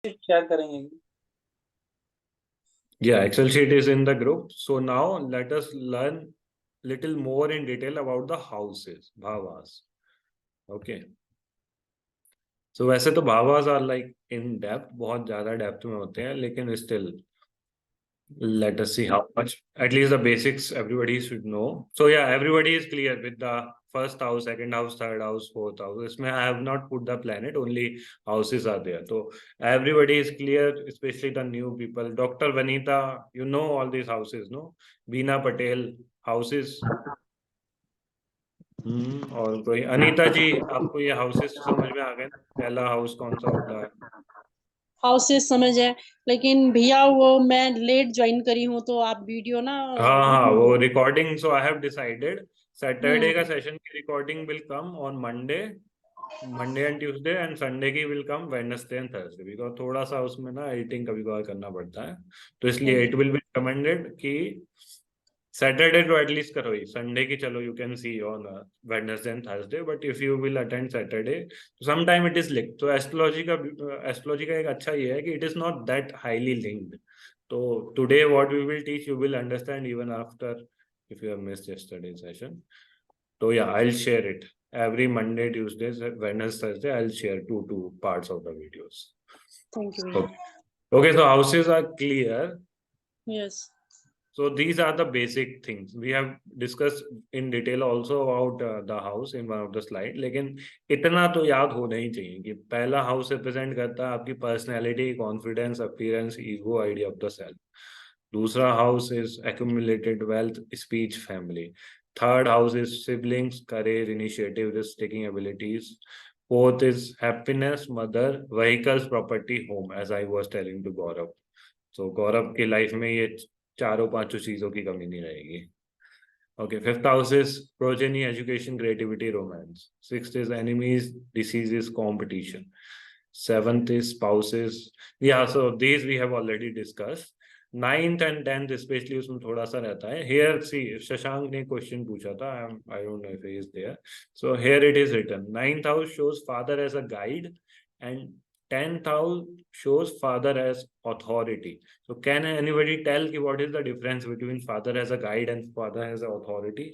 Share करेंगे। Yeah, Excel sheet is in the group. So now let us learn little more in detail about the houses, bhavas. Okay. So वैसे तो bhavas are like in depth, बहुत ज्यादा depth में होते हैं, लेकिन still let us see how much, at least the basics everybody should know. So yeah, everybody is clear with the first house, second house, third house, fourth house. Isme I have not put the planet, only houses are there. So everybody is clear, especially the new people. Dr. Vanita, you know all these houses, no? Beena Patel houses. और कोई अनीता जी, आपको ये houses समझ में आ गए? पहला house कौन सा होता है? हाउसेस समझ है, लेकिन भैया वो मैं लेट ज्वाइन करी हूँ तो आप वीडियो ना हाँ हाँ, वो recording, so I have decided Saturday का हम्म। सेशन की recording will come on Monday and Tuesday, and Sunday की will come Wednesday and Thursday, because थोड़ा सा उसमें ना एडिटिंग कभी कभार करना पड़ता है, तो इसलिए इट विल बी रिकमेंडेड कि सैटरडे तो एटलीस्ट करो ही, संडे की चलो you can see on Wednesday and Thursday, but if you will attend Saturday तो some time it is linked. तो एस्ट्रोलॉजी का एक अच्छा ये है कि it is not that highly linked. तो today what we will teach you will understand even after if you have missed yesterday's session. So yeah, I'll share it every Monday, Tuesday, Wednesday, Thursday. I'll share two parts of the videos. Thank you Okay. भैया। Okay, so houses are clear. Yes. So these are the basic things. We have discussed in detail also about the house in one of the slide. लेकिन इतना तो याद होना ही चाहिए कि पहला house represent करता है आपकी personality, confidence, appearance, ego, idea of the self. दूसरा house is accumulated wealth, speech, family. Third house is siblings, courage, initiative, risk taking abilities. Fourth is happiness, mother, vehicles, property, home, as I was telling to Gaurav. So गौरव की life में ये चारों पांचों चीजों की कमी नहीं रहेगी. Okay, fifth house is progeny, education, creativity, romance. Sixth is enemies, diseases, competition. Seventh is spouses. Yeah, so these we have already discussed. Ninth and tenth especially उसमें थोड़ा सा रहता है. Here see, शशांक ने क्वेश्चन पूछा था. I don't know if he is there. So here it is written. Ninth house shows father as a guide, and 10th house shows father as authority. So can anybody tell what is the difference between father as a guide and father as an authority?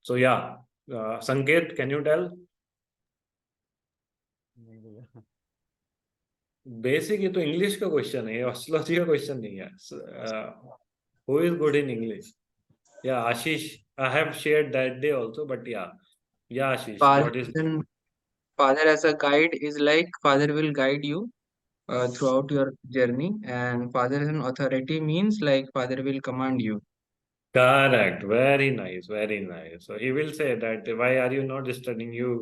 So yeah, Sanket, can you tell? Basic ये तो English का question है, astrology का question नहीं है. Who is good in English? Yeah Ashish, I have shared that day also, but yeah Ashish, what is? Father as a guide is like father will guide you throughout your journey, and father as an authority means like father will command you. Correct. Very nice. Very nice. So he will say that why are you not studying? You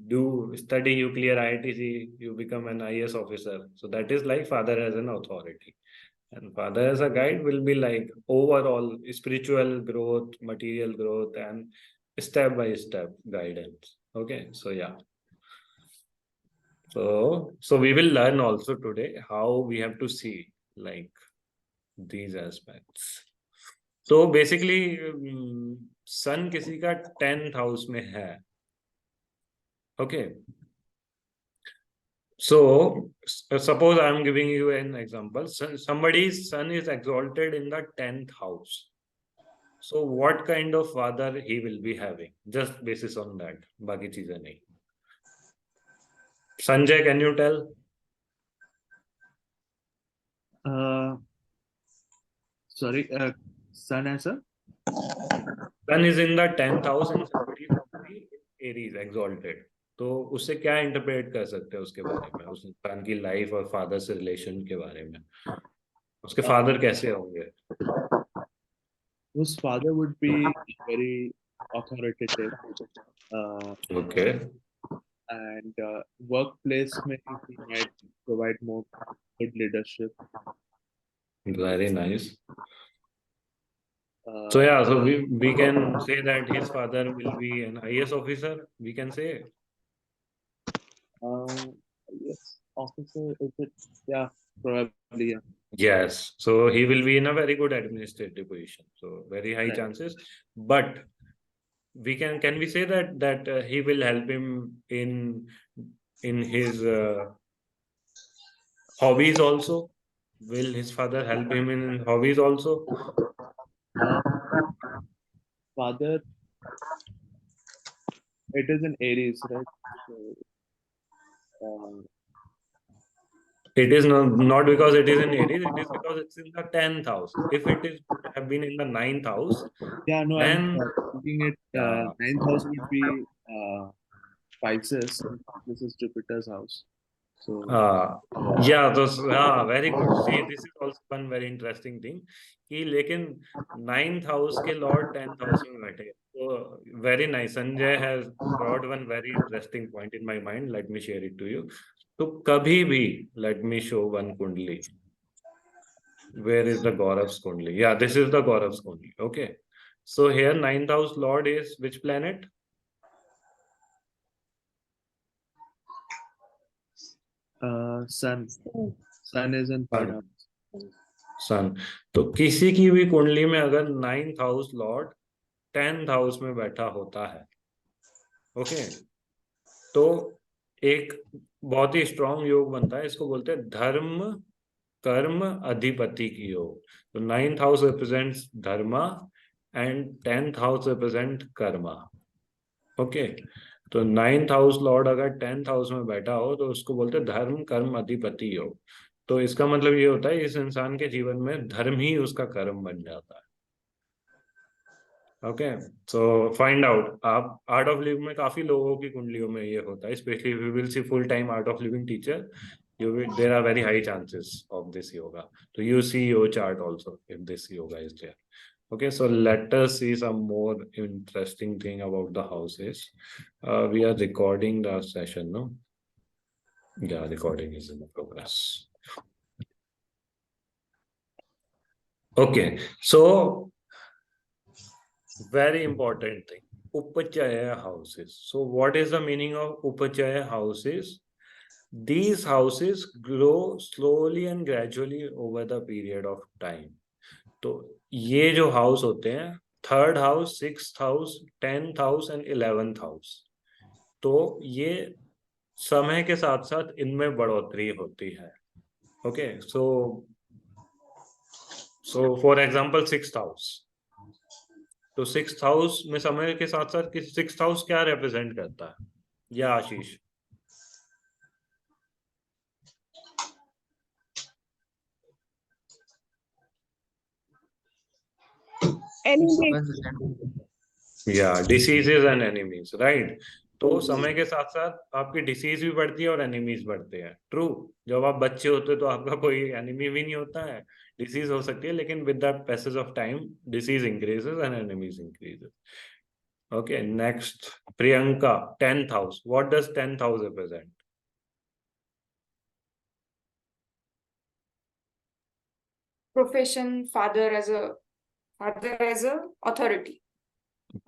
do study, you clear ITC, you become an IS officer. So that is like father as an authority. And father as a guide will be like overall spiritual growth, material growth, and step by step guidance. Okay. So yeah. So we will learn also today how we have to see like these aspects. तो basically सन किसी का 10th house में है. Okay, so suppose I am giving you an example. somebody's son is exalted in the 10th house. So what kind of father he will be having? Just basis on that, बाकी चीजें नहीं. Sanjay, can you tell? Sorry, sun and sir. Sun is in the 10th house and somebody from the Aries exalted. तो उससे क्या interpret कर सकते हैं उसके बारे में, उस इंसान की लाइफ और फादर से रिलेशन के बारे में? उसके फादर कैसे होंगे? Whose father would be very authoritative, Okay, and workplace may he might provide more good leadership. very nice. So yeah, so we can say that his father will be an IS officer. We can say. Yes, officer, is it? Yeah, probably. Yeah. Yes, so he will be in a very good administrative position. So very high Right. chances. But we can we say that he will help him in his Hobbies also. Will his father help him in hobbies also? Father, it is in Aries, right? So, It is not because it is in Aries, it is because it's in the 10th house. If it is have been in the 9th house, yeah, no, I'm then thinking it. yeah, Ninth house would be Pisces, and this is Jupiter's house. So, uh, yeah, those very good. See, this is also one very interesting thing कि लेकिन 9th house के lord 10th house में बैठे. So very nice. Sanjay has brought one very interesting point in my mind. Let me share it to you. तो कभी भी let me show one kundli. Where is the Gaurav's kundli? Yeah, this is the Gaurav's kundli. Okay. So here 9th house lord is which planet? Sun. Sun is in third house. सन. तो किसी की भी कुंडली में अगर 9th house Lord 10th house में बैठा होता है, ओके, तो एक बहुत ही स्ट्रॉन्ग योग बनता है. इसको बोलते हैं धर्म कर्म अधिपति की योग. तो 9th house represents Dharma and 10th house represent Karma. Okay, तो 9th हाउस लॉर्ड अगर 10th हाउस में बैठा हो तो उसको बोलते हैं धर्म कर्म अधिपति योग. तो इसका मतलब ये होता है इस इंसान के जीवन में धर्म ही उसका कर्म बन जाता है. Okay, so find out. आप आर्ट ऑफ लिविंग में काफी लोगों की कुंडलियों में ये होता है, specially we will see full time art of living teacher. You will, there are very high chances of this yoga. So you see your chart also if this yoga is there. Okay, so let us see some more interesting thing about the houses. We are recording the session, no? Yeah, recording is in progress. Okay, so very important thing, Upachaya houses. So what is the meaning of Upachaya houses? These houses grow slowly and gradually over the period of time. तो ये जो house होते हैं, 3rd house, 6th house, 10th house and 11th house, तो ये समय के साथ साथ इनमें बढ़ोतरी होती है. Okay, so for example 6th house. तो 6th हाउस में समय के साथ साथ 6th हाउस क्या रिप्रेजेंट करता है? या आशीष? या डिसीजेज एंड एनिमीज, राइट. तो समय के साथ साथ आपकी डिसीज भी बढ़ती है और एनिमीज बढ़ते हैं. ट्रू. जब आप बच्चे होते हैं तो आपका कोई एनिमी भी नहीं होता है, डिसीज हो सकती है, लेकिन with the passage of time disease increases and enemies increases. Okay, next Priyanka, 10th house. What does 10th house represent? Profession, father as a authority.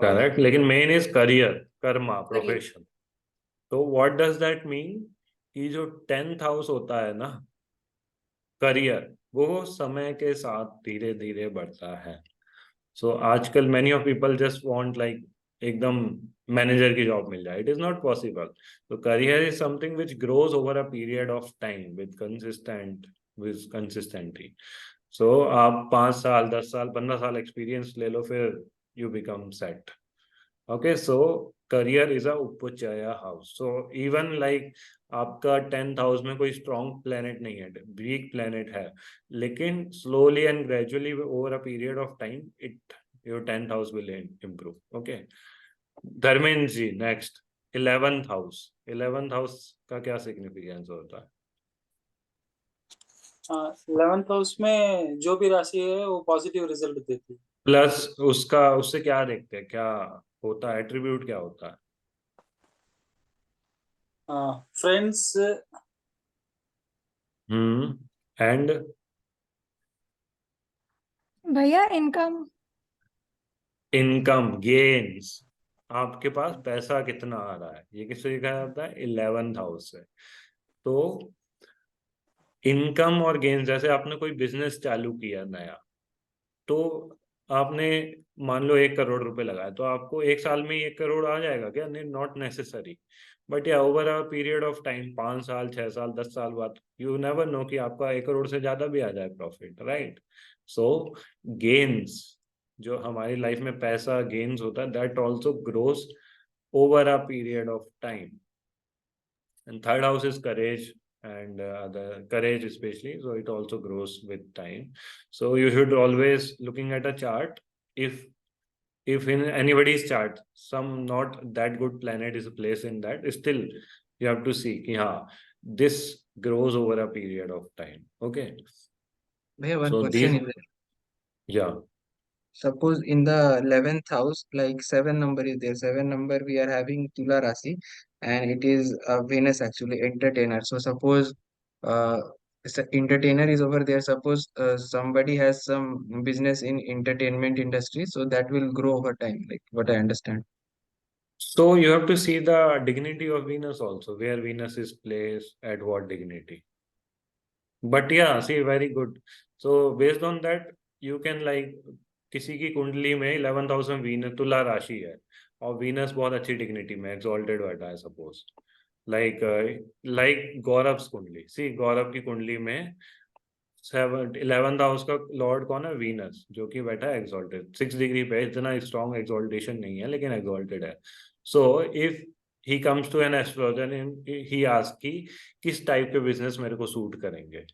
Correct, लेकिन main is career, karma, Career. Profession. तो what does that mean कि जो 10th house होता है ना, career, वो समय के साथ धीरे धीरे बढ़ता है. सो आजकल many of people just want like एकदम मैनेजर की जॉब मिल जाए. It is not possible. तो career is something which grows over a period of time with consistently. So आप 5 साल 10 साल 15 साल एक्सपीरियंस ले लो, फिर you become set. Okay, so career is a उपचया house. So even like आपका 10th हाउस में कोई स्ट्रॉन्ग प्लेनेट नहीं है, वीक प्लेनेट है, लेकिन slowly and gradually over a period of time it your 10th house will improve. Okay, Dharmendra ji, next 11th house. 11th house का क्या significance होता है? 11th हाउस में जो भी राशि है वो पॉजिटिव रिजल्ट देती है. प्लस उसका उससे क्या देखते हैं, क्या होता है, एट्रीब्यूट क्या होता है? फ्रेंड्स एंड भैया इनकम गेन्स. आपके पास पैसा कितना आ रहा है, ये किससे लिखा जाता है? 11th हाउस से. तो इनकम और गेन्स, जैसे आपने कोई बिजनेस चालू किया नया, तो आपने मान लो 1 करोड़ रुपए लगाए, तो आपको 1 साल में 1 करोड़ आ जाएगा क्या? नहीं, नॉट नेसेसरी. बट या over a period of time 5 साल 6 साल 10 साल बाद यू नेवर नो कि आपका 1 करोड़ से ज्यादा भी आ जाए प्रॉफिट, राइट? सो गेन्स, जो हमारी लाइफ में पैसा गेन्स होता है, that also grows over a period of time. And third house is courage, and the courage especially, so it also grows with time. So you should always looking at a chart, if in anybody's chart some not that good planet is placed in that, still you have to see ki, this grows over a period of time. Okay, Bhaiya, one so question these, is there. yeah. Suppose in the 11th house, like 7 number is there. 7 number we are having Tula Rasi, and it is Venus actually entertainer. So suppose uh, entertainer is over there. Suppose somebody has some business in entertainment industry, so that will grow over time, like what I understand. So you have to see the dignity of Venus also, where Venus is placed at what dignity. But yeah, see, very good. So based on that, you can like किसी की कुंडली में 11,000 Venus तुला राशि है और Venus बहुत अच्छी डिग्निटी में एक्सॉल्टेड बैठा है, सपोज लाइक गौरव कुंडली, सी गौरव की कुंडली में 11th हाउस का लॉर्ड कौन है? वीनस, जो कि बैठा है एक्सॉल्टेड 6 डिग्री पे, इतना स्ट्रॉन्ग एक्सॉल्टेशन नहीं है लेकिन एक्सॉल्टेड है. So if he comes to an astrologer, he ask कि किस टाइप के बिजनेस मेरे को सूट करेंगे,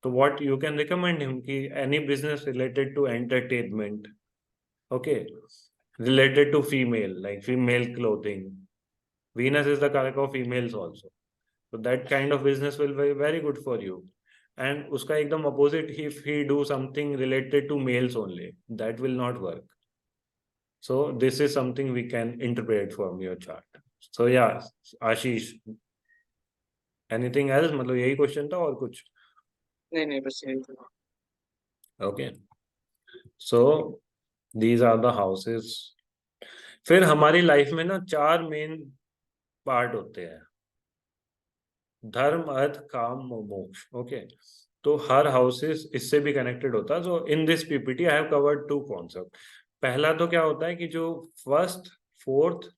तो what you can recommend him कि any business related to entertainment, okay, related to female, like female clothing. Venus is the कारक of females also, so that kind of business will be very good for you. And उसका एकदम opposite, if he do something related to males only, that will not work. So this is something we can interpret from your chart. So yeah, Ashish, anything else? मतलब यही question था और कुछ? नहीं बस यही था. Okay, so these are the houses. फिर हमारी लाइफ में ना 4 मेन पार्ट होते हैं, धर्म अर्थ काम मोक्ष. ओके, तो हर हाउसेस इससे भी कनेक्टेड होता है. So in this PPT I have covered 2 concept. पहला तो क्या होता है कि जो 1st 4th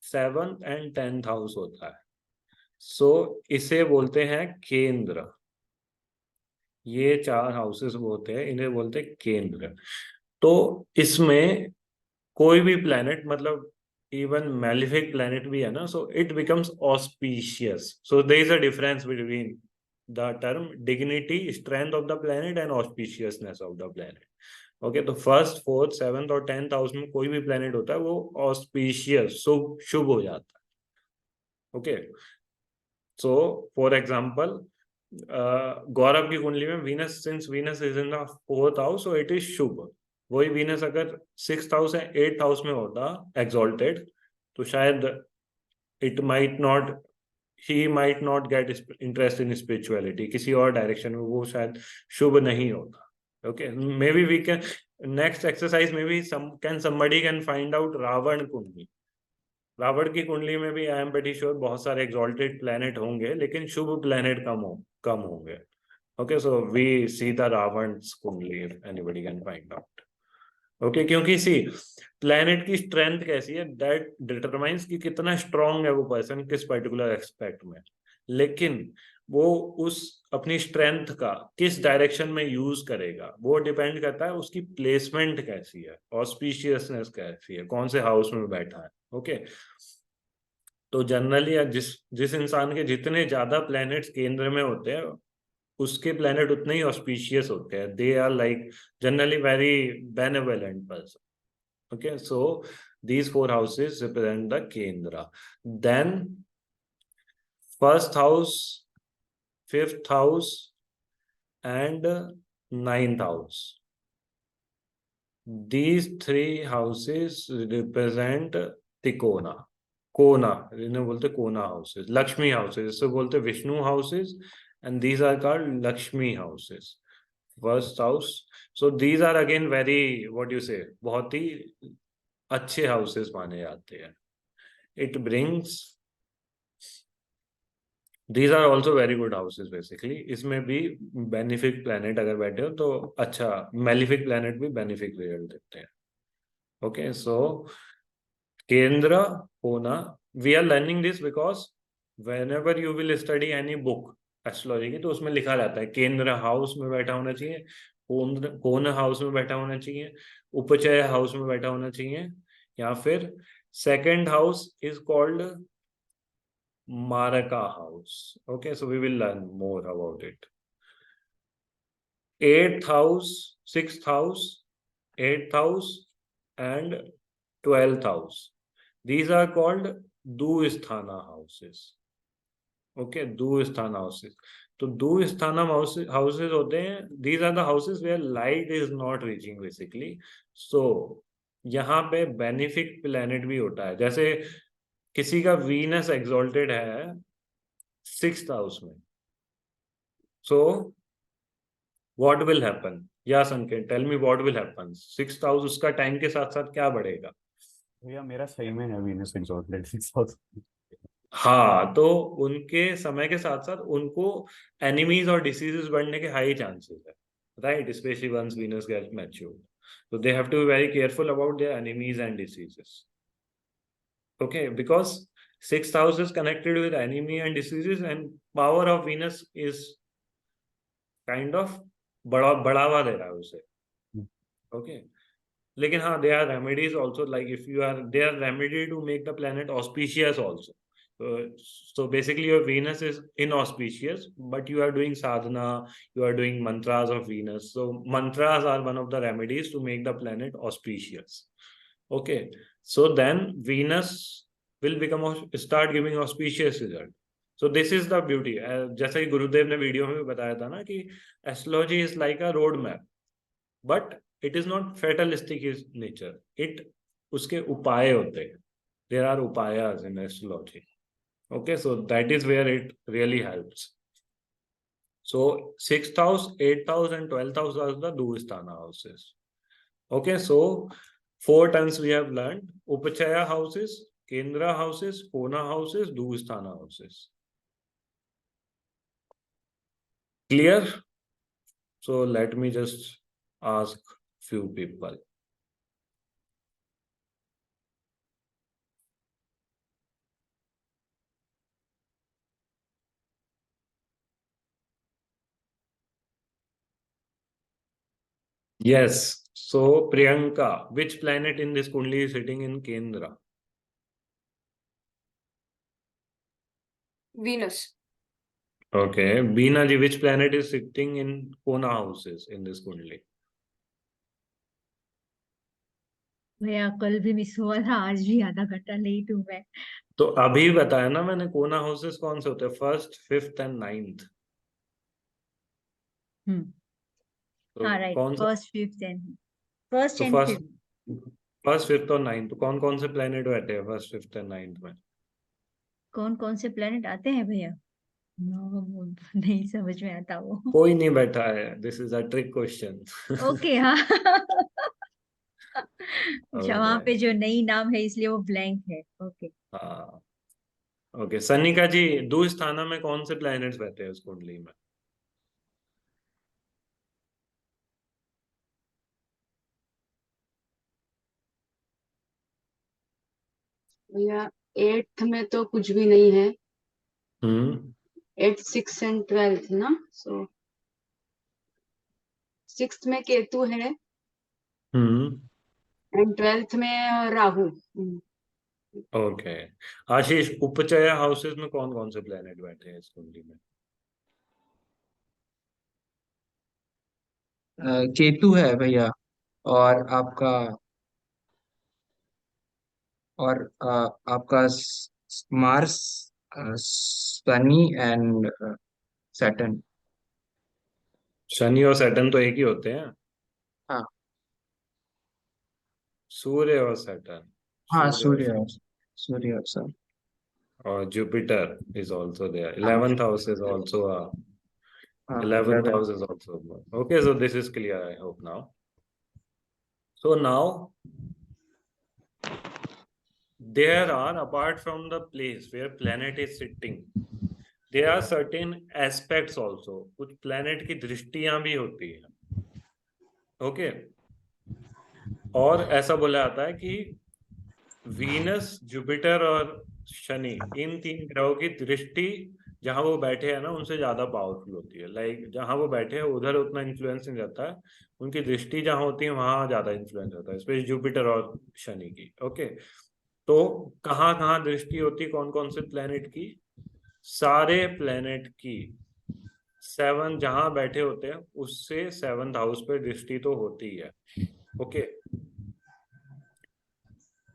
7th and 10th house होता है, सो इसे बोलते हैं केंद्र. ये 4 हाउसेस होते हैं, इन्हें बोलते हैं केंद्र. तो इसमें कोई भी प्लैनेट, मतलब इवन मैलिफिक प्लैनेट भी है ना, so it becomes auspicious. So there is a difference between the term dignity, strength of the planet and auspiciousness of the planet. Okay, तो 1st 4th 7th और 10th हाउस में कोई भी planet होता है वो ऑस्पिशियस, शुभ हो जाता है. Okay, so for example Gaurav की कुंडली में Venus, since Venus is in the 4th house, so it is शुभ. वही वीनस अगर 6th हाउस है 8th हाउस में होता एक्सॉल्टेड, तो शायद it might not, he might not get interest in spirituality, किसी और डायरेक्शन में वो शायद शुभ नहीं होता. Okay, maybe we can next exercise में भी somebody can find out Ravan कुंडली. रावण की कुंडली में भी आई एम प्रीटी श्योर बहुत सारे एक्सॉल्टेड प्लैनेट होंगे, लेकिन शुभ प्लैनेट कम होंगे. Okay, so we see the Ravan कुंडली if anybody can find out. Okay, क्योंकि सी प्लैनेट की स्ट्रेंथ कैसी है, दैट डिटरमाइंस कि कितना स्ट्रांग है वो पर्सन किस पर्टिकुलर एस्पेक्ट में. लेकिन वो उस अपनी स्ट्रेंथ का किस डायरेक्शन में यूज करेगा, वो डिपेंड करता है उसकी प्लेसमेंट कैसी है, ऑस्पिशियसनेस कैसी है, कौन से हाउस में बैठा है. ओके, तो जनरली जिस इंसान के जितने ज्यादा प्लैनेट्स केंद्र में होते हैं, उसके प्लैनेट उतने ही ऑस्पिशियस होते हैं. They are like generally very benevolent person. Okay, so these 4 houses represent the Kendra. Then 1st house, 5th house and 9th house. These 3 houses represent Tikona. कोना, इन्हें बोलते कोना हाउसेस. लक्ष्मी हाउसेस, इससे बोलते Vishnu houses, and these are called Lakshmi houses. 1st house, so these are again very, what you say, बहुत ही अच्छे houses माने जाते हैं. It brings, these are also very good houses basically. इसमें भी बेनिफिक प्लैनेट अगर बैठे हो तो अच्छा, मैलिफिक प्लैनेट भी बेनिफिक रिजल्ट देते हैं. ओके, सो केंद्र, कोना, we are learning this because whenever you will study any book astrology की, तो उसमें लिखा रहता है केंद्र हाउस में बैठा होना चाहिए, कोण हाउस में बैठा होना चाहिए, उपचय हाउस में बैठा होना चाहिए, या फिर second house is called maraka house. Okay, so we will learn more about it. 8th house, 6th house, 8th house and 12th house, these are called Dusthana houses. Okay, Dusthana houses. तो Dusthana houses होते हैं, these are the houses where light is not reaching basically. So यहाँ पे benefic planet भी होता है. जैसे किसी का वीनस एक्सॉल्टेड है 6th हाउस में, so what will happen? या संकेत, tell me what will happen. 6th house उसका टाइम के साथ साथ क्या बढ़ेगा? भैया मेरा सही में है वीनस एक्सॉल्टेड 6th हाउस. हाँ, तो उनके समय के साथ साथ उनको एनिमीज और डिसीजेस बढ़ने के हाई चांसेस है, right? Specially once Venus get matured, so they have to be very careful about their enemies and diseases. Okay, because 6th house is connected with enemy and diseases, and power of Venus is kind of बढ़ावा दे रहा है उसे. Okay, लेकिन हाँ, there are remedies also, like if you are, there are remedy to make the planet auspicious also. So basically your Venus is inauspicious, but you are doing sadhana, you are doing mantras of Venus. So mantras are one of the remedies to make the planet auspicious. Okay, so then Venus will start giving auspicious result. So this is the beauty. जैसा कि गुरुदेव ने video में बताया था ना कि astrology is like a road map, but it is not fatalistic in nature. It उसके उपाय होते हैं. There are upayas in astrology. Okay, so that is where it really helps. So 6th house, 8th house and 12th house are the Dusthana houses. Okay, so 4 terms we have learned: Upachaya houses, Kendra houses, Kona houses, Dusthana houses. Clear? So let me just ask few people. Yes. So Priyanka, which planet in this Kundali is sitting in Kendra? Venus. Okay. Beena ji, which planet is sitting in Kona houses in this Kundali? भैया कल भी miss हुआ था, आज भी आधा घंटा late हूँ मैं. तो अभी बताया ना मैंने, कोना हाउसेस कौन से होते हैं? 1st, 5th and 9th. तो हाँ राइट, कौन सा? फर्स्ट फिफ्थ एंड फर्स्ट तो and first, fifth. 1st, 5th और 9th, तो कौन कौन से प्लेनेट बैठे हैं 1st, 5th एंड 9th में? कौन कौन से प्लेनेट आते हैं भैया? नहीं समझ में आता वो. कोई नहीं बैठा है. This is a trick question. Okay हाँ. अच्छा, वहां पे जो नई नाम है इसलिए वो ब्लैंक है. ओके हाँ. ओके, सनिका जी, दूस्थाना में कौन से प्लैनेट्स बैठे हैं उस कुंडली में? भैया 8th में तो कुछ भी नहीं है. 8th, 6th एंड 12th ना. सो 6th में केतु है एंड 12th में राहु. ओके. आशीष, उपचय हाउसेस में कौन कौन से प्लेनेट बैठे हैं इस कुंडली में? केतु है भैया, और आपका Mars, Shani and Saturn. Shani और सैटर्न तो एक ही होते हैं. हाँ. सूर्य और सैटर्न. हाँ, सूर्य और सन. और Jupiter is also there. 11th house is also a 11th house is also. Okay, so this is clear, I hope now. So now there are, apart from the place where planet is sitting, there are certain aspects also. कुछ planet की दृष्टियां भी होती है. Okay, और ऐसा बोला जाता है कि वीनस, जुपिटर और शनि, इन 3 ग्रहों की दृष्टि जहां वो बैठे हैं ना उनसे ज्यादा पावरफुल होती है। लाइक जहां वो बैठे हैं उधर उतना इन्फ्लुएंस नहीं रहता है, उनकी दृष्टि जहां होती है वहां ज्यादा इन्फ्लुएंस होता है, स्पेशली जुपिटर और शनि की। ओके, तो कहाँ कहाँ दृष्टि होती है कौन कौन से प्लेनेट की? सारे प्लेनेट की 7 जहां बैठे होते हैं उससे 7th हाउस पे दृष्टि तो होती है। ओके,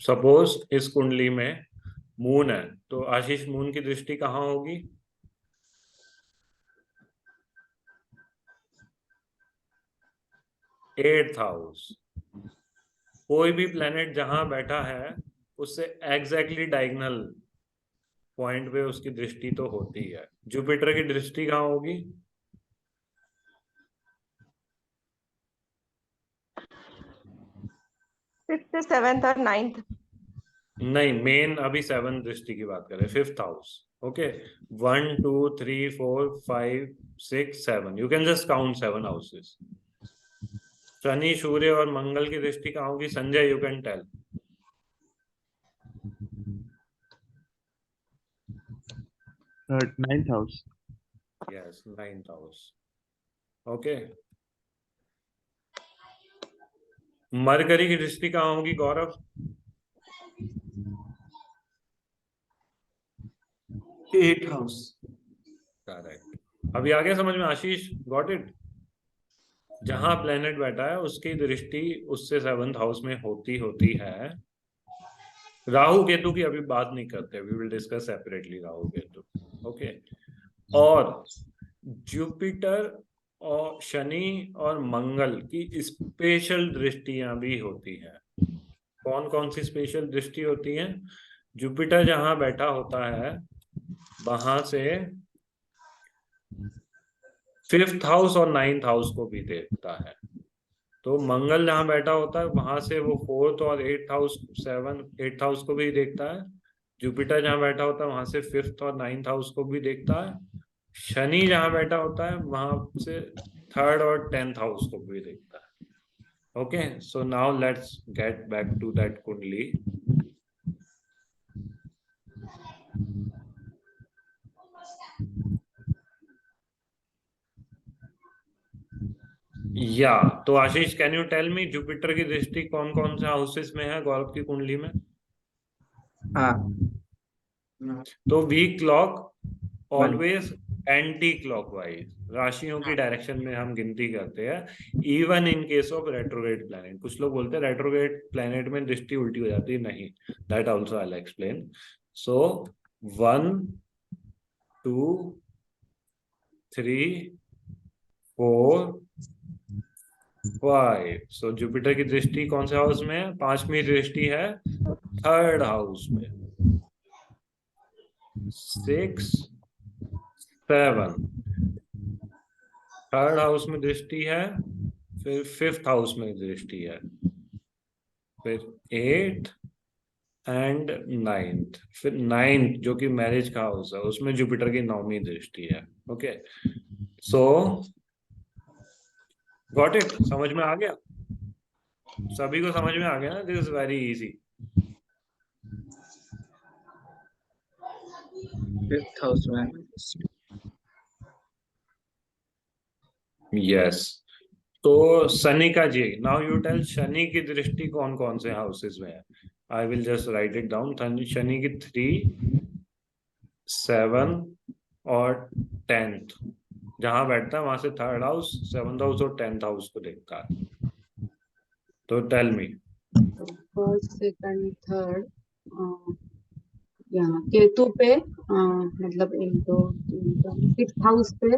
सपोज इस कुंडली में मून है, तो आशीष मून की दृष्टि कहाँ होगी? 8th house. कोई भी प्लेनेट जहां बैठा है उससे एग्जैक्टली डायगोनल पॉइंट पे उसकी दृष्टि तो होती है। जुपिटर की दृष्टि कहाँ होगी? 5th 7th और 9th। नहीं, मेन अभी 7th दृष्टि की बात करें, 5th house. Okay, 1 2 3 4 5 6 7, you can just count 7 houses. Shani, Surya और मंगल की दृष्टि कहाँ होगी? Sanjay, you can tell. 9th house. Yes, 9th house. Okay, mercury की दृष्टि कहाँ होगी गौरव? 8th house। करेक्ट। अभी आ गया समझ में आशीष? Got it? जहां प्लेनेट बैठा है उसकी दृष्टि उससे 7th हाउस में होती है। राहु केतु की अभी बात नहीं करते, we will discuss separately Rahu Ketu. Okay, और जुपिटर और शनि और मंगल की स्पेशल दृष्टियां भी होती हैं। कौन कौन सी स्पेशल दृष्टि होती है? जुपिटर जहां बैठा होता है वहां से 5th हाउस और 9th हाउस को भी देखता है। तो मंगल जहां बैठा होता है वहां से वो 4th और 8th हाउस 8th हाउस को भी देखता है। जुपिटर जहां बैठा होता है वहां से 5th और 9th हाउस को भी देखता है। शनि जहां बैठा होता है वहां से 3rd और 10th हाउस को भी देखता है। Okay, so now let's get back to that kundli. या तो Ashish, can you tell me Jupiter की दृष्टि कौन कौन से हाउसेस में है गौरव की कुंडली में? हाँ, तो वीक क्लॉक ऑलवेज एंटी क्लॉकवाइज राशियों की डायरेक्शन में हम गिनती करते हैं, even in case of retrograde planet. कुछ लोग बोलते हैं रेट्रोग्रेड प्लैनेट में दृष्टि उल्टी हो जाती है, नहीं, that also I will explain. So 1 2 3 4 5, so Jupiter की दृष्टि कौन से हाउस में है? 5वीं दृष्टि है 3rd हाउस में। 6 7, 3rd हाउस में दृष्टि है, फिर 5th हाउस में दृष्टि है, फिर 8 एंड 9th, फिर 9th जो कि मैरिज का हाउस है उसमें जुपिटर की 9वीं दृष्टि है। Okay, so got it? समझ में आ गया? सभी को समझ में आ गया ना? This is very easy. 5th house में। यस, तो शनि का जी, नाउ यू टेल शनि की दृष्टि कौन कौन से हाउसेस में है? I will just right it down. Shani की 3 7 और 10th जहां बैठता है वहां से 3rd हाउस 7th हाउस और 10th हाउस को देखता है। तो tell me. 1st 2nd 3rd यहाँ केतु पे मतलब 1 2 3 6th हाउस पे।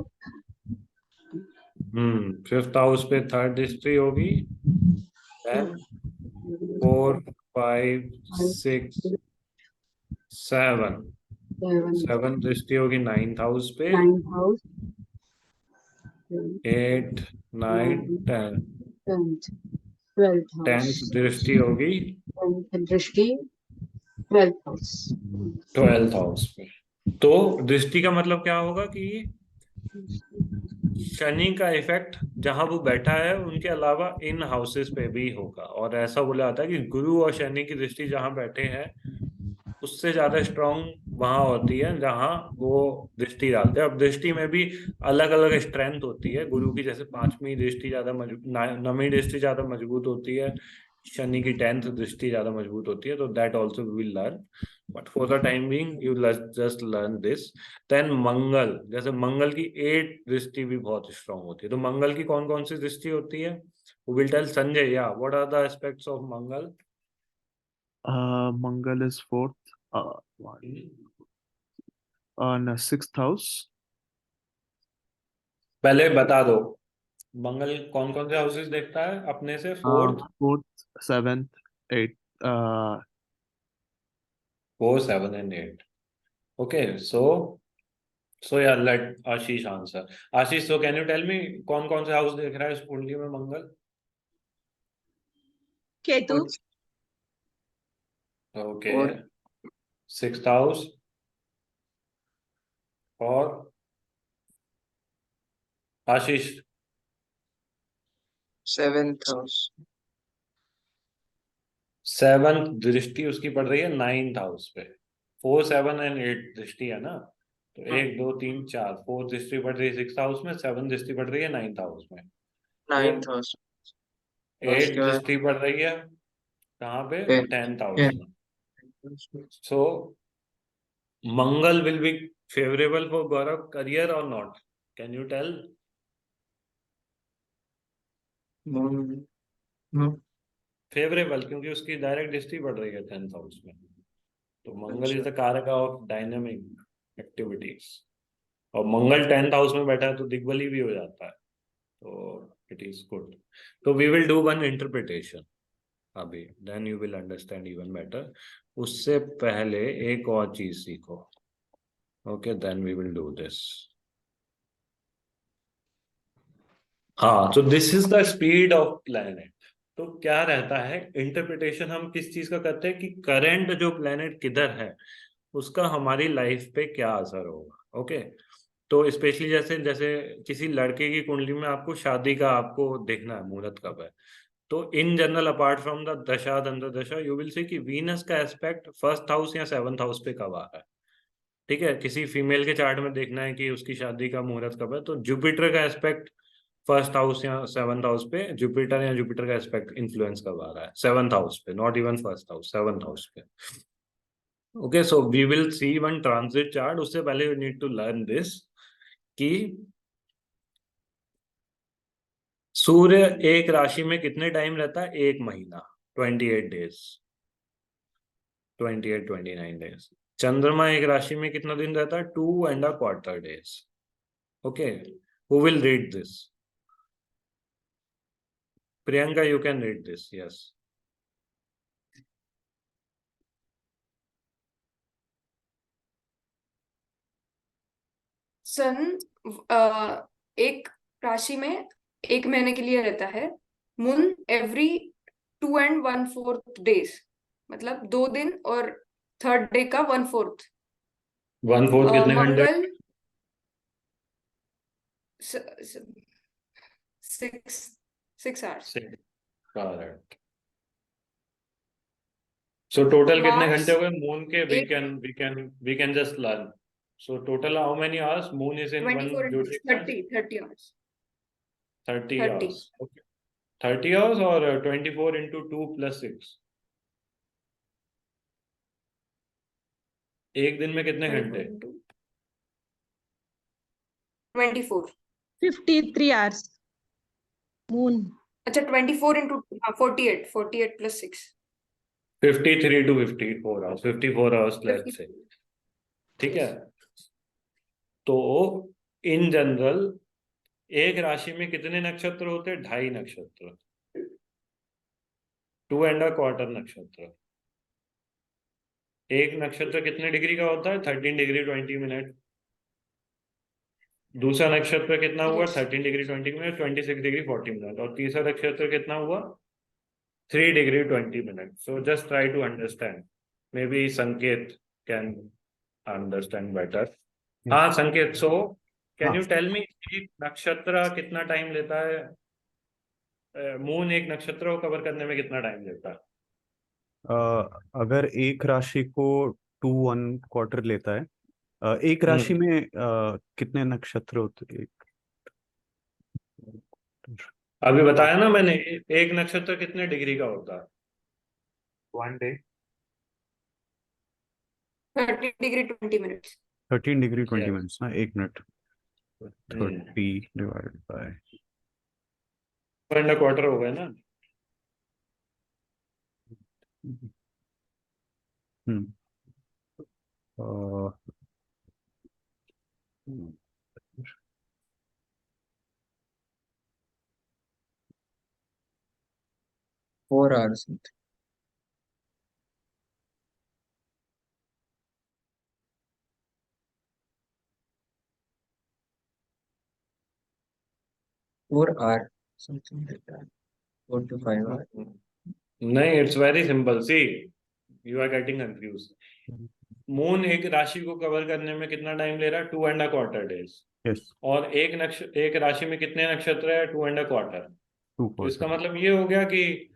5th हाउस पे 3rd दृष्टि होगी, देन 4 5 6 7 7 दृष्टि होगी 9th हाउस पे, 9th house 8 9 10 12th house 10th दृष्टि होगी 10th दृष्टि 12th हाउस 12th हाउस पे। तो दृष्टि का मतलब क्या होगा कि शनि का इफेक्ट जहां वो बैठा है उनके अलावा इन हाउसेस पे भी होगा। और ऐसा बोला जाता है कि गुरु और शनि की दृष्टि जहां बैठे हैं उससे ज्यादा स्ट्रांग वहां होती है जहां वो दृष्टि डालते हैं। अब दृष्टि में भी अलग अलग स्ट्रेंथ होती है। गुरु की जैसे 5वीं दृष्टि ज्यादा मजबूत, 9वीं दृष्टि ज्यादा मजबूत होती है, शनि की 10th दृष्टि ज्यादा मजबूत होती है। तो that also we will learn, but for the time being you just learn this. Then Mangal, जैसे मंगल की 8 दृष्टि भी बहुत स्ट्रांग होती है। तो मंगल की कौन कौन सी दृष्टि होती है? विल टेल संजय, या what are the aspects of Mangal? Mangal is fourth. On sixth house. पहले बता दो, मंगल कौन कौन से हाउसेस देखता है अपने से? Fourth, Fourth, seventh, eighth. 4, 7 and 8. Okay, so yeah, let Ashish answer. Ashish, so can you tell me कौन कौन से हाउस देख रहा है इस कुंडली में मंगल? केतु, Okay, और 6th हाउस और आशीष? 7th house. 7th दृष्टि उसकी पड़ रही है 9th हाउस पे। 4, 7 and 8 दृष्टि है ना, तो 1 2 3 4, 4 दृष्टि पड़ रही है 6th हाउस में, 7 दृष्टि पड़ रही है 9th हाउस में। 9th house. और 8 उसके बाद दृष्टि पड़ रही है कहाँ पे? 10th. 10th हाउस में। So Mangal will be favourable for Gaurav career or not? Can you tell? Favourable क्योंकि उसकी डायरेक्ट दृष्टि पड़ रही है 10th हाउस में। तो मंगल is the karak of dynamic activities, और मंगल 10th हाउस में बैठा है तो दिग्बली भी हो जाता है, तो इट इज गुड। तो we will do one interpretation अभी, then you will understand even better. उससे पहले एक और चीज सीखो, okay, then we will do this. हाँ, तो this is the speed of planet. तो क्या रहता है, इंटरप्रिटेशन हम किस चीज का करते हैं कि करंट जो प्लैनेट किधर है उसका हमारी लाइफ पे क्या असर होगा। ओके, तो स्पेशली जैसे जैसे किसी लड़के की कुंडली में आपको शादी का आपको देखना है मुहूर्त कब है, तो in general apart from the दशा दंड दशा यू विल सी कि वीनस का एस्पेक्ट 1st हाउस या 7th हाउस पे कब आ रहा है। ठीक है, किसी फीमेल के चार्ट में देखना है कि उसकी शादी का मुहूर्त कब है, तो जुपिटर का एस्पेक्ट 1st हाउस या 7th हाउस पे, जुपिटर या जुपिटर का एस्पेक्ट इन्फ्लुएंस कब आ रहा है 7th हाउस पे, not even 1st house, 7th house पे। Okay, so we will see one transit chart. उससे पहले you need to learn this कि सूर्य एक राशि में कितने टाइम रहता है? 1 महीना, 28 डेज, 28 29 डेज। चंद्रमा एक राशि में कितना दिन रहता है? 2.25 days. Okay, who will read this? Priyanka, you can read this. Yes. सन एक राशि में 1 महीने के लिए रहता है। मून एवरी 2 and 1/4 डेज, मतलब 2 दिन, और 3rd डे का 1/4। 1/4 कितने घंटे? मंगल 6 hours। करेक्ट। सो टोटल कितने मार्स घंटे हो गए मून के? एक we can just learn. So total how many hours moon is in one 24 into Jyotirmay? 30 hours। 30 30 hours. Okay. 30 hours or 24 into 2 plus 6? एक दिन में कितने 24 घंटे? into 24। 53 hours. Moon. अच्छा, 24 into 48 plus 6। 53 to 54 hours, 54 hours let's say. ठीक है, तो in general एक राशि में कितने नक्षत्र होते हैं? 2.5 नक्षत्र, 2.25 नक्षत्र। एक नक्षत्र कितने डिग्री का होता है? 13 डिग्री 20 मिनट। दूसरा नक्षत्र कितना हुआ? 13 डिग्री 20 मिनट, 26 डिग्री 40 मिनट। और तीसरा नक्षत्र कितना हुआ? 3 degree 20 minute. So just try to understand, maybe Sanket can understand better. हाँ Sanket, so can you tell me एक नक्षत्र कितना टाइम लेता है? मून एक नक्षत्र को कवर करने में कितना टाइम लेता है? अगर एक राशि को 1 क्वार्टर लेता है। एक राशि में कितने नक्षत्र होते हैं? अभी बताया ना मैंने, एक नक्षत्र कितने डिग्री का होता है? 1 day. 30 degree 20 minutes. 13 degree 20 Yes. Minutes ना, 1 मिनट 30 डिवाइडेड बाय 1 क्वार्टर हो गए ना। अह, 4 hours. 4 hour, something like that. 4 to 5 hours. नहीं, it's very simple. See, you are getting confuse. Moon एक राशि को कवर करने में कितना टाइम ले रहा है? 2.25 days। यस, और एक राशि में कितने नक्षत्र है? 2.25। 2 तो इसका क्वार्टर। मतलब ये हो गया कि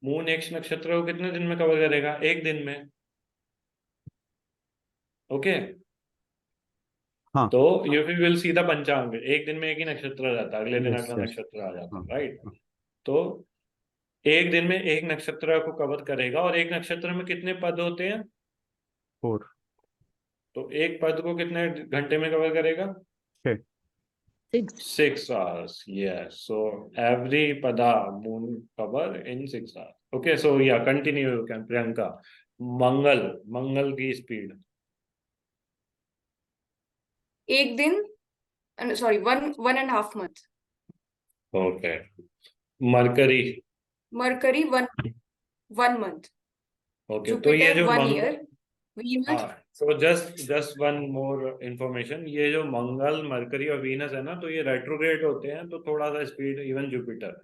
मून एक नक्षत्र को कितने दिन में कवर करेगा? 1 दिन में। ओके, हाँ, तो यू विल सी द पंचांग, एक दिन में एक ही नक्षत्र रहता है, अगले दिन यस अगला यस, नक्षत्र आ जाता हाँ है, राइट? हाँ। तो एक दिन में एक नक्षत्र को कवर करेगा। और एक नक्षत्र में कितने पद होते हैं? 4 तो एक पद को कितने घंटे में कवर करेगा? 6 6 hours। Yes, so every pada moon cover in 6 hours। Okay, so yeah, continue, you can, Priyanka। मंगल की स्पीड। एक दिन, sorry, 1.5 month. Okay. Mercury. Mercury 1 month. Okay, तो ये Jupiter जो 1 year. Venus हाँ, so just one more information। ये जो मंगल, mercury और वीनस है ना, तो ये रेट्रोग्रेड होते हैं, तो थोड़ा सा स्पीड, इवन जुपिटर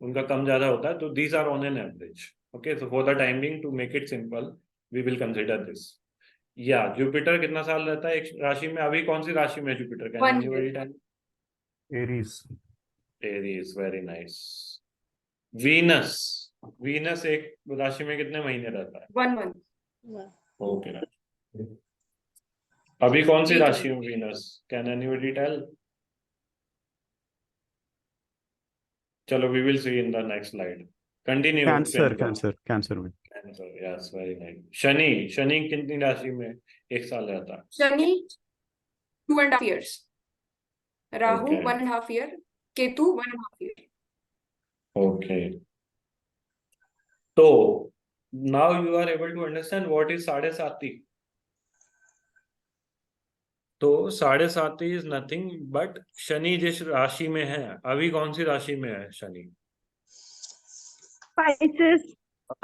उनका कम ज्यादा होता है। तो these are on an average. Okay, so for the time being, to make it simple, we will consider this. या जुपिटर कितना साल रहता है एक राशि में? अभी कौन सी राशि में है Jupiter? Can 1 anybody year. Tell? Aries. Aries, very nice. Venus, Venus एक राशि में कितने महीने रहता है? 1 month. ओके, अभी कौन सी 8 राशि months. में वीनस? Can anybody tell? चलो, we will see in the next slide. Continue. Cancer Cancer में। Cancer, yes, very nice. Shani कितनी राशि में एक साल रहता है? Shani 2.5 years. Rahu Okay. 1.5 year. Ketu 1.5 year. Okay, तो now you are able to understand what is sade sati. तो साढ़े साती इज नथिंग बट शनि जिस राशि में है, अभी कौन सी राशि में है शनि? Pisces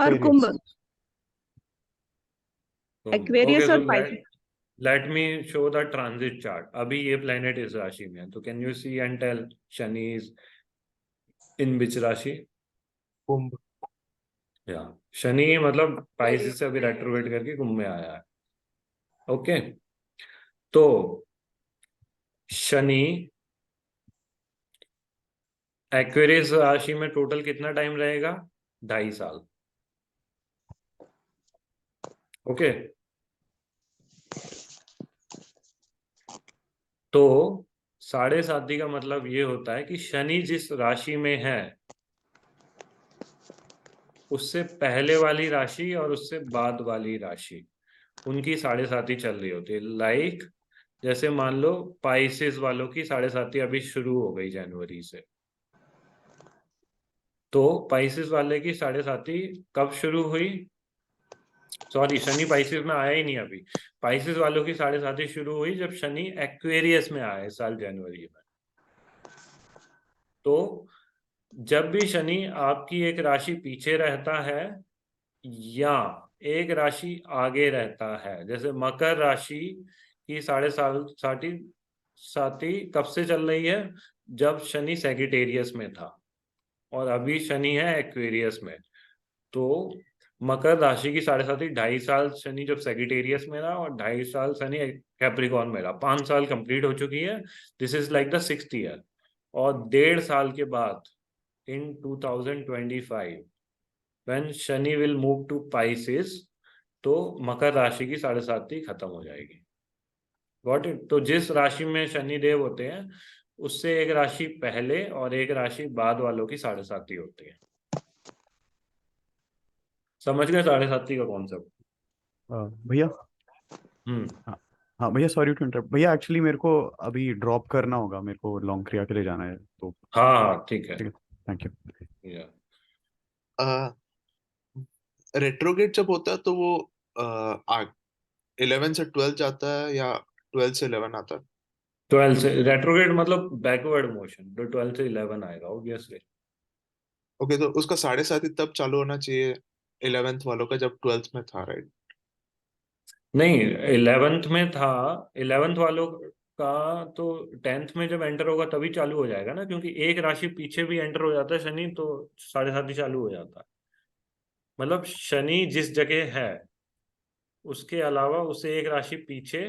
और कुंभ, Aquarius और Pisces। Let me show the transit chart. अभी ये प्लेनेट इस राशि में है, तो can you see and tell Shani is in which rashi? Kumbh. या शनि मतलब पाइसेस से अभी रेट्रोग्रेड करके कुंभ में आया है। ओके, तो शनि एक्वेरियस राशि में टोटल कितना टाइम रहेगा? 2.5 साल। ओके, तो साढ़े साती का मतलब ये होता है कि शनि जिस राशि में है उससे पहले वाली राशि और उससे बाद वाली राशि, उनकी साढ़े साती चल रही होती है। लाइक जैसे मान लो पाइसेस वालों की साढ़े साती अभी शुरू हो गई जनवरी से, तो पाइसेस वाले की साढ़े साती कब शुरू हुई? सॉरी, शनि पाइसेस में आया ही नहीं अभी। पाइसेस वालों की साढ़े साती शुरू हुई जब शनि एक्वेरियस में आया इस साल जनवरी में। तो जब भी शनि आपकी एक राशि पीछे रहता है या एक राशि आगे रहता है, जैसे मकर राशि की साढ़े साती कब से चल रही है? जब शनि सैगिटेरियस में था, और अभी शनि है एक्वेरियस में। तो मकर राशि की साढ़े साती 2.5 साल शनि जब सैगिटेरियस में रहा, और 2.5 साल शनि कैप्रिकॉर्न में रहा। 5 साल कंप्लीट हो चुकी है। This is like the 6th year. और 1.5 साल के बाद in 2025 when Shani will move to Pisces, तो मकर राशि की 7.5 खत्म हो जाएगी। Got it? तो जिस राशि में शनि देव होते हैं उससे एक राशि पहले और एक राशि बाद वालों की 7.5 होती है। समझ गए 7.5 का कॉन्सेप्ट? भैया हम्म। हाँ हाँ भैया, सॉरी टू इंटरप्ट भैया, एक्चुअली मेरे को अभी ड्रॉप करना होगा, मेरे को लॉन्ग क्रिया के लिए जाना है, तो हाँ हाँ ठीक है। ठीक है, थैंक यू। या रेट्रोगेट जब होता है तो वो 11 से 12 जाता है या 12 से 11 आता है? 12 से रेट्रोग्रेड मतलब बैकवर्ड मोशन, तो 12 से 11 आएगा ऑब्वियसली। ओके, तो उसका 7.5 ही तब चालू होना चाहिए 11th वालों का जब 12th में था, राइट? नहीं, 11th में था। 11th वालों का तो 10th में जब एंटर होगा तभी चालू हो जाएगा ना, क्योंकि एक राशि पीछे भी एंटर हो जाता है शनि तो 7.5 ही चालू हो जाता है। मतलब शनि जिस जगह है उसके अलावा उसे एक राशि पीछे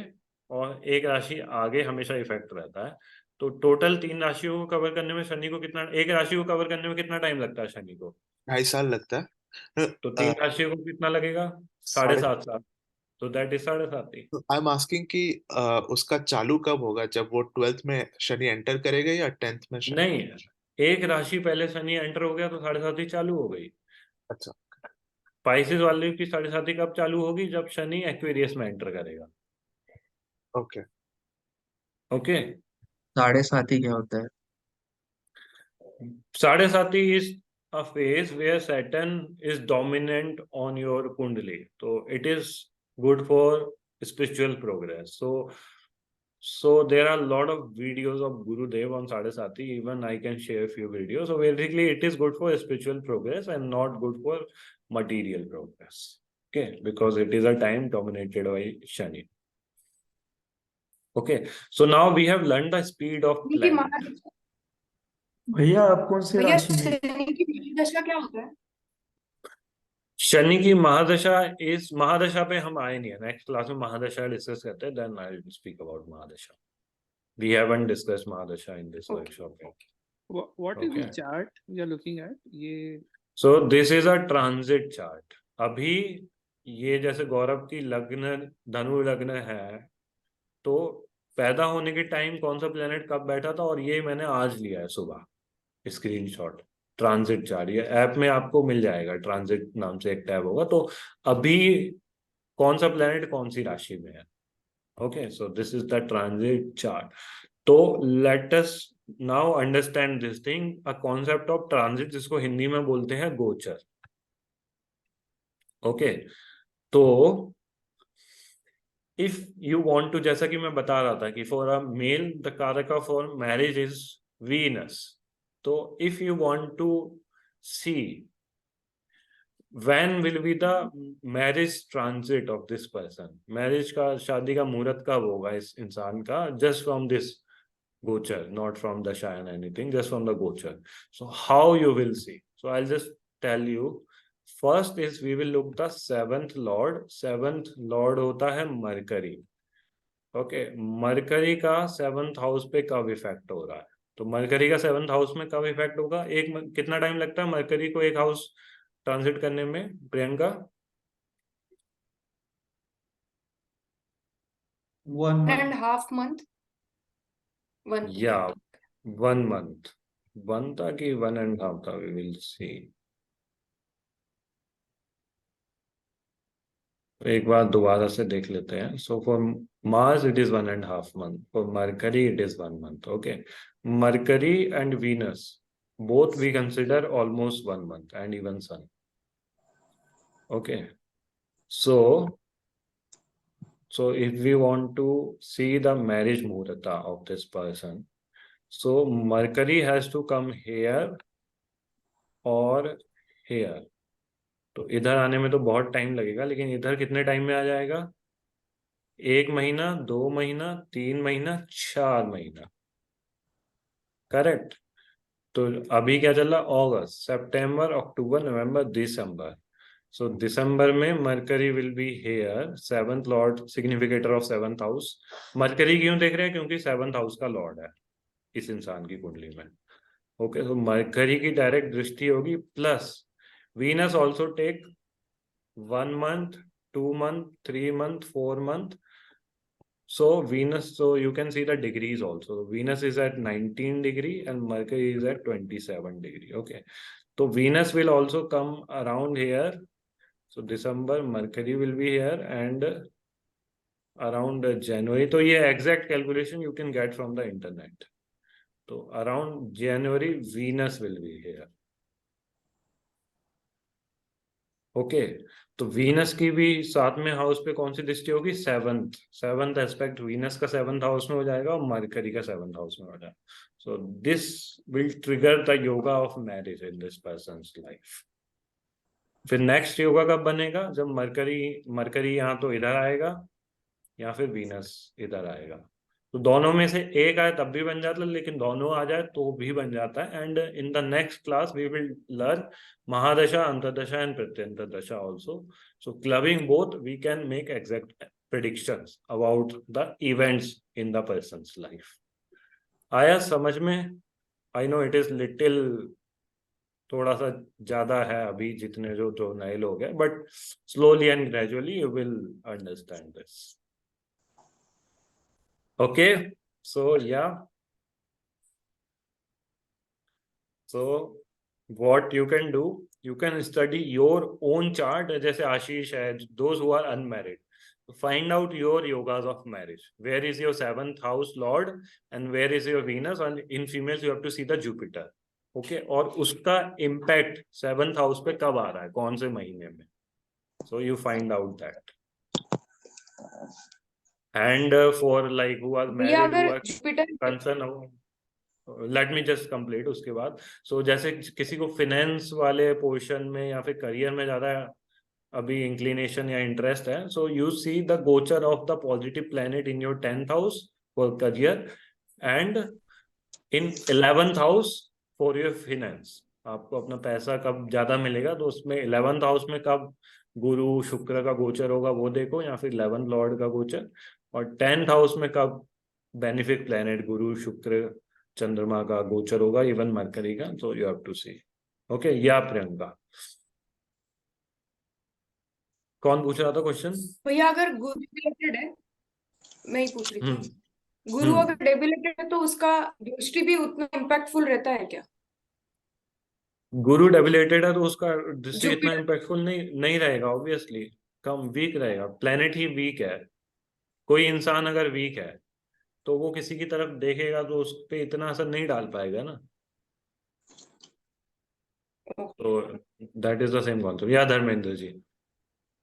और एक राशि आगे हमेशा इफेक्ट रहता है। तो टोटल 3 राशियों को कवर करने में शनि को कितना, एक राशि को कवर करने में कितना टाइम लगता है शनि को? 2.5 साल लगता है। तो 3 राशियों को कितना लगेगा? 7.5 साल। तो that is 7.5 he. I am asking कि उसका चालू कब होगा, जब वो 12th में शनि एंटर करेगा या 10th में शनि? नहीं, एक राशि पहले शनि एंटर हो गया तो 7.5 ही चालू हो गई। अच्छा। स्पाइसेस वाले की 7.5 कब चालू होगी? जब शनि एक्वेरियस में एंटर करेगा। ओके। ओके। 7.5 क्या होता है? 7.5 is a phase where Saturn is dominant on your kundali. So it is good for spiritual progress. So there are a lot of videos of Guru Dev on 7.5. Even I can share a few videos. So basically it is good for spiritual progress and not good for material progress. Okay, because it is a time dominated by Shani. Okay, so now we have learned the speed of Shani की planet. महादशा, भैया आप कौन सी भैया राशि में? शनि की महादशा क्या होता है? शनि की महादशा, इस महादशा पे हम आए नहीं है, नेक्स्ट क्लास में महादशा डिस्कस करते हैं, then I will speak about mahadasha. We haven't discuss mahadasha in this workshop. What is the chart you are looking at? ये so this is a transit chart. अभी ये जैसे गौरव की लग्न धनु लग्न है, तो पैदा होने के टाइम कौन सा प्लेनेट कब बैठा था, और ये मैंने आज लिया है सुबह स्क्रीनशॉट। ट्रांजिट चार्ट ये ऐप में आपको मिल जाएगा, ट्रांजिट नाम से एक टैब होगा। तो अभी कौन सा प्लेनेट कौन सी राशि में है। Okay, so this is the transit chart. तो let us now understand this thing, a concept of transit, जिसको हिंदी में बोलते हैं गोचर। ओके, तो इफ यू वांट टू, जैसा कि मैं बता रहा था कि फॉर अ मेल द कारक फॉर मैरिज इज वीनस। तो if you want to see when will be the marriage transit of this person, marriage का, शादी का मुहूर्त कब होगा इस इंसान का, just from this gochar, not from the shine anything, just from the gochar. So how you will see, so I'll just tell you. First is we will look the 7th lord. 7th lord होता है mercury. Okay, mercury का 7th house पे कब effect हो रहा है? तो mercury का 7th हाउस में कब इफेक्ट होगा? कितना टाइम लगता है मरकरी को एक हाउस ट्रांजिट करने में, प्रियंका? 1.5 month। या 1 month। 1 था कि 1.5 था? We will see. एक बार दोबारा से देख लेते हैं। So for Mars it is 1.5 month, for Mercury it is 1 month। Okay, Mercury and Venus both we consider almost 1 month, and even sun. Okay, so if we want to see the marriage muhurta of this person, so Mercury has to come here or here. तो इधर आने में तो बहुत time लगेगा, लेकिन इधर कितने टाइम में आ जाएगा? 1 महीना, 2 महीना, 3 महीना, 4 महीना। करेक्ट। तो अभी क्या चल रहा? अगस्त, सितंबर, अक्टूबर, नवंबर, दिसंबर। So दिसंबर में mercury will be here, 7th Lord, significator of 7th house. Mercury क्यों देख रहे हैं? क्योंकि 7th हाउस का लॉर्ड है इस इंसान की कुंडली में। ओके, तो मरकरी की डायरेक्ट दृष्टि होगी, plus Venus also take 1 month 2 month, 3 month, 4 month. So Venus, so you can see the degrees also. Venus is at 19 degree and Mercury is at 27 degree. Okay. So Venus will also come around here. So December, Mercury will be here and around January. So ये exact calculation you can get from the internet. So around January, Venus will be here. Okay तो Venus की भी 7वें house पे कौन सी दृष्टि होगी? Seventh aspect Venus का 7th house में हो जाएगा और मरकरी का 7th हाउस में हो जाएगा. So this will trigger the yoga of marriage in this persons life. फिर नेक्स्ट योगा कब बनेगा? जब मरकरी यहाँ तो इधर आएगा या फिर वीनस इधर आएगा. तो दोनों में से एक आए तब भी बन जाता है, लेकिन दोनों आ जाए तो भी बन जाता है. And in the next class we will learn mahadasha, antardasha and pratyantar dasha also. So clubbing both we can make exact predictions about the events in the person's life. आया समझ में? I know it is little थोड़ा सा ज्यादा है अभी जितने जो नए लोग हैं, but slowly and gradually you will understand this. Okay, so yeah. So what you can do, you can study your own chart. जैसे आशीष है, those who are unmarried, find out your yogas of marriage. Where is your 7th house lord and where is your Venus? And in females you have to see the Jupiter. Okay, और उसका impact 7th house पे कब आ रहा है, कौन से महीने में? So you find out that. And for like who are married, who are concerned, let me just complete उसके बाद. So जैसे किसी को finance वाले portion में या फिर career में ज़्यादा अभी inclination या interest है, so you see the gochar of the positive planet in your 10th house for career and in 11th house for your finance. आपको अपना पैसा कब ज़्यादा मिलेगा, तो उसमें 11th house में कब गुरु शुक्र का गोचर होगा वो देखो, या फिर 11th लॉर्ड का गोचर. और 10th हाउस में कब बेनिफिक प्लेनेट गुरु शुक्र चंद्रमा का गोचर होगा, इवन मरकरी का. तो you have to see. Okay, या प्रियंका कौन पूछ रहा था क्वेश्चन? भैया अगर गुरु रिलेटेड है, मैं ही पूछ रही थी. गुरु अगर डेबिलेटेड है तो उसका दृष्टि भी उतना इम्पैक्टफुल रहता है क्या? गुरु डेबिलेटेड है तो उसका दृष्टि इतना इम्पैक्टफुल नहीं रहेगा, ऑब्वियसली कम वीक रहेगा. प्लेनेट ही वीक है. कोई इंसान अगर वीक है तो वो किसी की तरफ देखेगा तो उस पे इतना असर नहीं डाल पाएगा ना. तो that is the same concept. या धर्मेंद्र जी?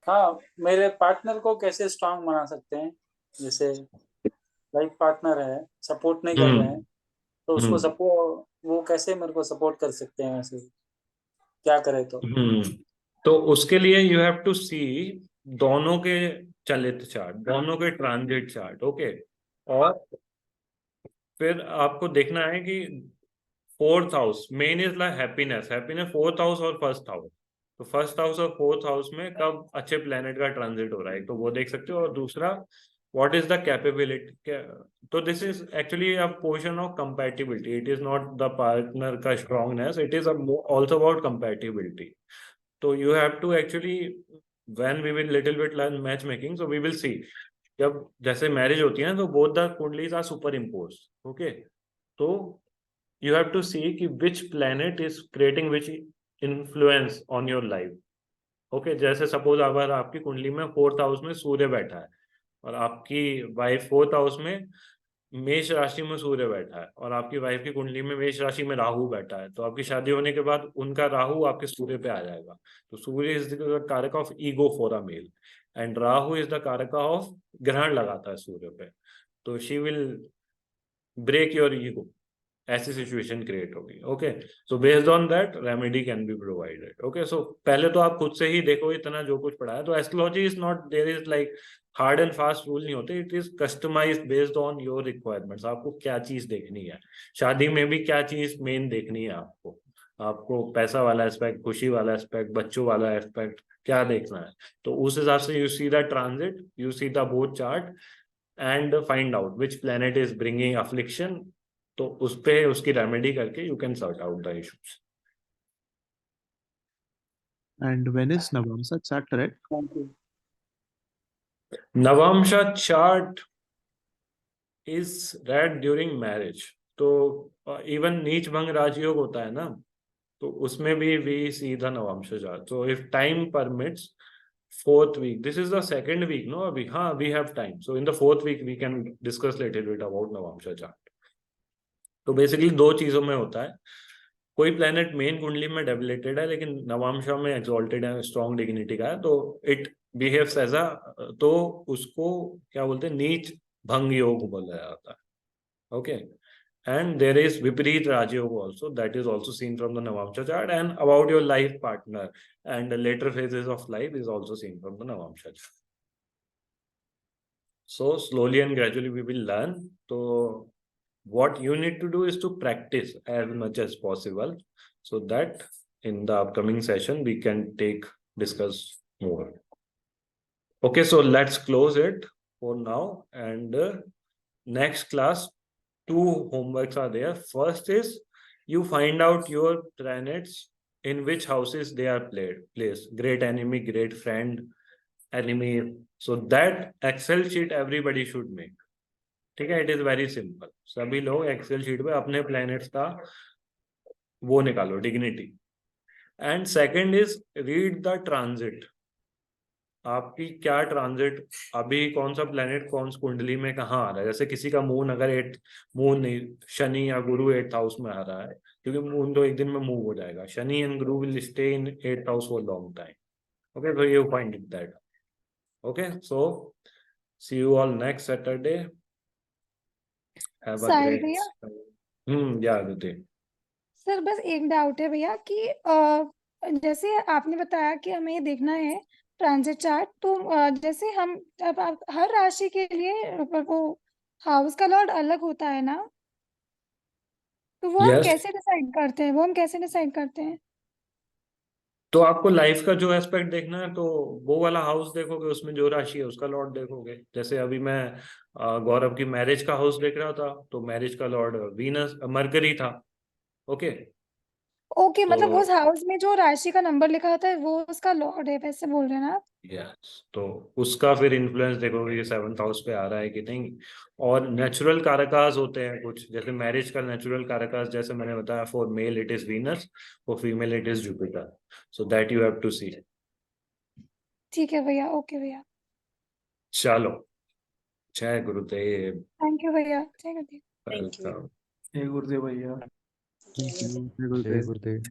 हाँ, मेरे पार्टनर को कैसे स्ट्रांग बना सकते हैं? जैसे लाइफ पार्टनर है, सपोर्ट नहीं कर रहे हैं, तो उसको सपोर्ट, वो कैसे मेरे को सपोर्ट कर सकते हैं? वैसे क्या करे तो उसके लिए यू हैव टू सी दोनों के चलित चार्ट, दोनों के ट्रांजिट चार्ट. ओके, और फिर आपको देखना है कि 4th house main is like happiness 4th house और 1st हाउस. तो 1st हाउस और 4th हाउस में कब अच्छे प्लेनेट का ट्रांजिट हो रहा है, तो वो देख सकते हो. और दूसरा व्हाट इज द कैपेबिलिटी. तो this is actually a portion of compatibility. It is not the partner का strongness, it is also about compatibility. तो you have to actually when we will little bit learn matchmaking, so we will see जब जैसे marriage होती है तो both the कुंडलीज are superimposed. okay, तो you have to see कि which planet is creating which influence on your life. okay, जैसे suppose अगर आपकी कुंडली में 4th हाउस में सूर्य बैठा है और आपकी वाइफ 4th हाउस में मेष राशि में सूर्य बैठा है और आपकी वाइफ की कुंडली में मेष राशि में राहु बैठा है, तो आपकी शादी होने के बाद उनका राहु आपके सूर्य पे आ जाएगा. तो Surya is the karak of ego for a male and Rahu is the karak of grahan लगाता है सूर्य पे. तो she will break your ego. ऐसी सिचुएशन क्रिएट होगी. Okay, so based on that remedy can be provided. Okay, so पहले तो आप खुद से ही देखो इतना जो कुछ पढ़ा है. तो astrology is not there is like hard and fast rule नहीं होते. It is customized based on your requirements. आपको क्या चीज देखनी है, शादी में भी क्या चीज मेन देखनी है आपको पैसा वाला एस्पेक्ट, खुशी वाला एस्पेक्ट, बच्चों वाला एस्पेक्ट, क्या देखना है. तो उस हिसाब से you see the transit, you see the both chart and find out which planet is bringing affliction. तो उस पे उसकी रेमेडी करके you can sort out the issues. And when is Navamsa chart correct? Thank you. Navamsha chart is read during marriage. तो even नीच भंग राजयोग होता है ना, तो उसमें भी we see the Navamsha chart. So if time permits, fourth week, this is the second week, no? अभी हाँ, we have time. So in the fourth week we can discuss little bit about Navamsha chart. तो basically दो चीजों में होता है, कोई planet main कुंडली में डेबिलिटेड है लेकिन नवांशा में एक्सॉल्टेड है, स्ट्रॉन्ग डिग्निटी का है, तो इट बिहेव्स एज अ, तो उसको क्या बोलते हैं, नीच भंग योग बोला जाता है. Okay, and there is Viparit Rajayoga also, that is also seen from the Navamsha chart, and about your life partner and the later phases of life is also seen from the Navamsha chart. So slowly and gradually we will learn. So what you need to do is to practice as much as possible, so that in the upcoming session we can discuss more. Okay, so let's close it for now, and next class 2 homeworks are there. First is you find out your planets in which houses they are placed. Great enemy, great friend, enemy. So that Excel sheet everybody should make. ठीक है, it is very simple. सभी लोग Excel sheet पे अपने planets का वो निकालो, dignity. And second is read the transit. आपकी क्या ट्रांजिट, अभी कौन सा प्लेनेट कौन सी कुंडली में कहाँ आ रहा है. जैसे किसी का मून अगर मून नहीं, शनि या गुरु 8th हाउस में आ रहा है, क्योंकि मून तो एक दिन में मूव हो जाएगा. Shani and Guru will stay in 8th house for long time. Okay, so you find it that. Okay, so see you all next Saturday. Have a Sahil great भैया, या Aditi. सर बस एक डाउट है भैया कि जैसे आपने बताया कि हमें ये देखना है ट्रांजिट चार्ट, तो जैसे हम अब हर राशि के लिए वो हाउस का लॉर्ड अलग होता है ना, तो वो हम Yes. कैसे डिसाइड करते हैं, वो हम कैसे डिसाइड करते हैं? तो आपको लाइफ का जो एस्पेक्ट देखना है, तो वो वाला हाउस देखोगे, उसमें जो राशि है उसका लॉर्ड देखोगे. जैसे अभी मैं गौरव की मैरिज का हाउस देख रहा था, तो मैरिज का लॉर्ड वीनस मरकरी था. ओके, ओके, मतलब तो उस हाउस में जो राशि का नंबर लिखा होता है वो उसका लॉर्ड है, वैसे बोल रहे हैं ना आप? यस, तो उसका फिर इन्फ्लुएंस देखोगे कि 7th हाउस पे आ रहा है कि नहीं. और नेचुरल कारकास होते हैं कुछ, जैसे मैरिज का नेचुरल कारकास, जैसे मैंने बताया, for male it is Venus, for female it is Jupiter. So that you have to see. ठीक है भैया, ओके भैया, चलो, जय गुरुदेव. थैंक यू भैया, जय गुरुदेव। वेलकम. जय गुरुदेव भैया. थैंक यू, जय जय गुरुदेव. गुरुदेव.